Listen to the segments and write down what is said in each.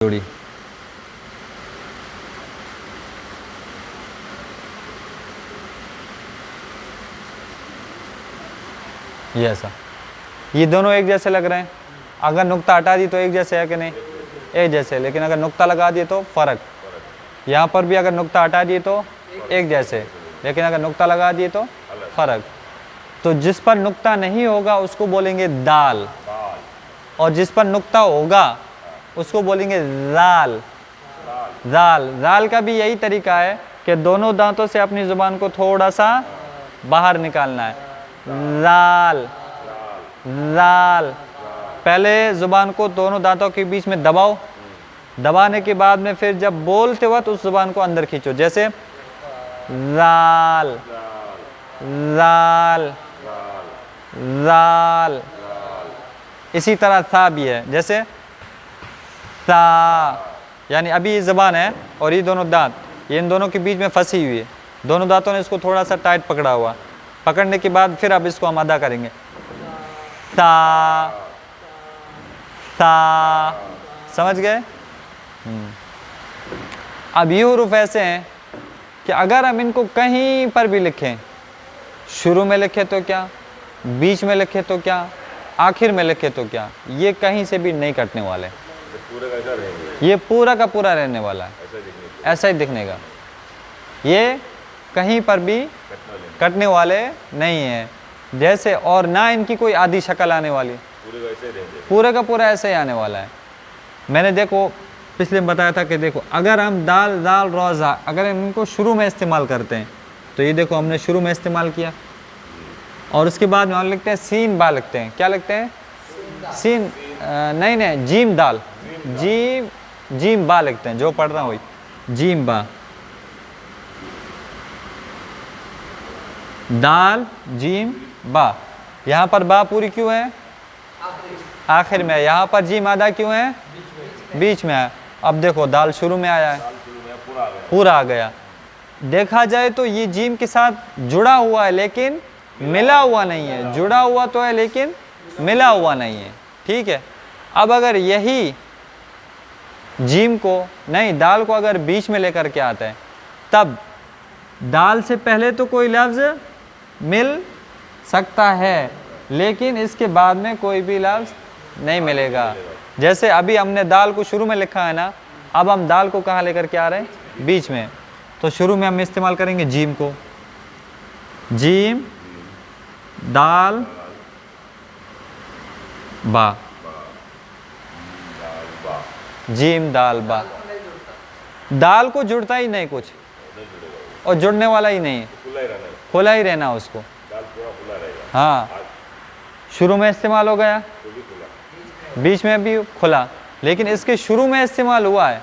जोड़ी। ये ऐसा, ये दोनों एक जैसे लग रहे हैं। अगर नुक्ता हटा दी तो एक जैसे है कि नहीं? एक जैसे। लेकिन अगर नुक्ता लगा दिए तो फ़र्क। यहाँ पर भी अगर नुक्ता हटा दिए तो एक जैसे, लेकिन अगर नुक्ता लगा दिए तो फ़र्क। तो जिस पर नुक्ता नहीं होगा उसको बोलेंगे दाल, और जिस पर नुक्ता होगा उसको बोलेंगे जाल। जाल का भी यही तरीका है कि दोनों दांतों से अपनी ज़ुबान को थोड़ा सा बाहर निकालना है। जाल जाल। पहले ज़ुबान को दोनों दांतों के बीच में दबाओ, दबाने के बाद में फिर जब बोलते वक्त उस ज़ुबान को अंदर खींचो, जैसे जाल जाल जाल। इसी तरह सा भी है, जैसे सा। यानी अभी ये ज़बान है और ये दोनों दांत, ये इन दोनों के बीच में फंसी हुई है। दोनों दांतों ने इसको थोड़ा सा टाइट पकड़ा हुआ। पकड़ने के बाद फिर अब इसको हम अदा करेंगे। सा सा। समझ गए? अब ये हुरूफ ऐसे हैं कि अगर हम इनको कहीं पर भी लिखें, शुरू में लिखे तो क्या, बीच में लिखे तो क्या, आखिर में लिखे तो क्या, ये कहीं से भी नहीं कटने वाले। ये पूरा का पूरा रहने वाला है, ऐसा ही दिखने का। ये कहीं पर भी कटने वाले नहीं है जैसे, और ना इनकी कोई आधी शक्ल आने वाली, पूरे का पूरा ऐसे ही आने वाला है। मैंने देखो पिछले में बताया था कि देखो अगर हम दाल दाल रोज़ा अगर इनको शुरू में इस्तेमाल करते हैं तो ये देखो हमने शुरू में इस्तेमाल किया, और उसके बाद में हम लिखते हैं सीन बा, लिखते हैं क्या लिखते हैं? सीन नहीं जीम दाल, जीम बा लिखते हैं। जो पढ़ रहा हूँ वही जीम बा, दाल जीम बा। यहाँ पर बा पूरी क्यों है? आखिर में। यहाँ पर जीम आधा क्यों है? बीच में है। अब देखो दाल शुरू में आया है, पूरा आ गया। देखा जाए तो ये जीम के साथ जुड़ा हुआ है लेकिन मिला हुआ नहीं है। जुड़ा हुआ तो है लेकिन मिला हुआ नहीं है। ठीक है। अब अगर यही जीम को नहीं, दाल को अगर बीच में लेकर के आता है, तब दाल से पहले तो कोई लफ्ज़ मिल सकता है लेकिन इसके बाद में कोई भी लफ्ज़ नहीं मिलेगा। जैसे अभी हमने दाल को शुरू में लिखा है ना, अब हम दाल को कहाँ लेकर के आ रहे हैं? बीच में। तो शुरू में हम इस्तेमाल करेंगे जीम को, जीम दाल बा, जीम दाल बा। दाल को जुड़ता ही नहीं कुछ, और जुड़ने वाला ही नहीं है, खुला ही रहना उसको। हाँ, शुरू में इस्तेमाल हो गया, बीच में भी खुला, लेकिन इसके शुरू में इस्तेमाल हुआ है।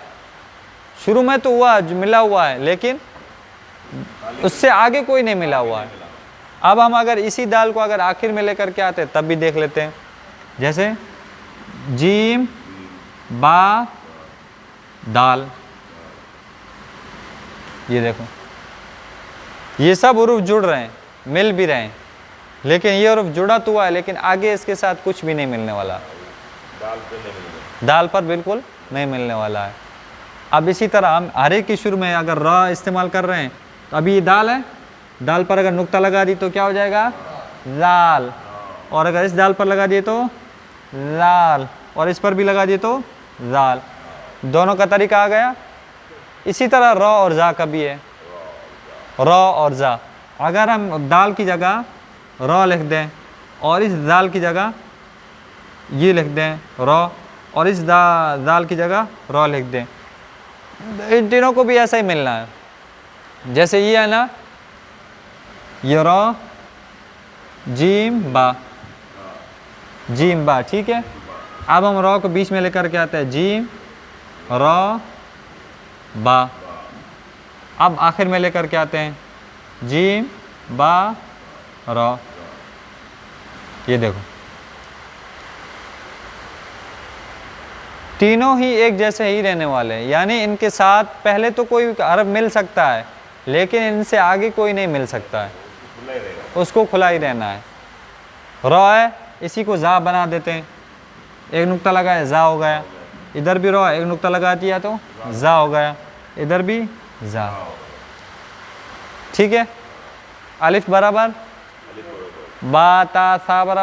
शुरू में तो हुआ, मिला हुआ है, लेकिन उससे आगे कोई नहीं मिला हुआ है। अब हम अगर इसी दाल को अगर आखिर में लेकर के आते तब भी देख लेते हैं, जैसे जीम बा दाल। ये देखो ये सब हुरूफ जुड़ रहे हैं, मिल भी रहे हैं, लेकिन ये हुरूफ जुड़ा तो हुआ है लेकिन आगे इसके साथ कुछ भी नहीं मिलने वाला। दाल पर बिल्कुल नहीं मिलने वाला है। अब इसी तरह हम हर एक के शुरू में अगर र इस्तेमाल कर रहे हैं तो अभी ये दाल है, दाल पर अगर नुक्ता लगा दी तो क्या हो जाएगा? लाल। और अगर इस दाल पर लगा दिए तो लाल, और इस पर भी लगा दिए तो जाल। दोनों का तरीका आ गया। इसी तरह र और जा का भी है, र और जा। अगर हम दाल की जगह र लिख दें और इस दाल की जगह ये लिख दें र, और इस दाल की जगह र लिख दें, इन तीनों को भी ऐसा ही मिलना है। जैसे ये है ना, ये र जीम बा, जीम बा। ठीक है। अब हम र को बीच में लेकर के आते हैं, जीम र बा। अब आखिर में लेकर के आते हैं, जीम बा र। ये देखो तीनों ही एक जैसे ही रहने वाले हैं, यानी इनके साथ पहले तो कोई हर्फ मिल सकता है लेकिन इनसे आगे कोई नहीं मिल सकता है, उसको खुला ही रहना है। र है, इसी को जा बना देते हैं, एक नुक्ता लगा है, जा हो गया। इधर भी रो, एक नुक्ता लगा दिया तो जा हो गया, इधर भी जा। ठीक है, अलिफ बराबर, बा ता सा बराबर।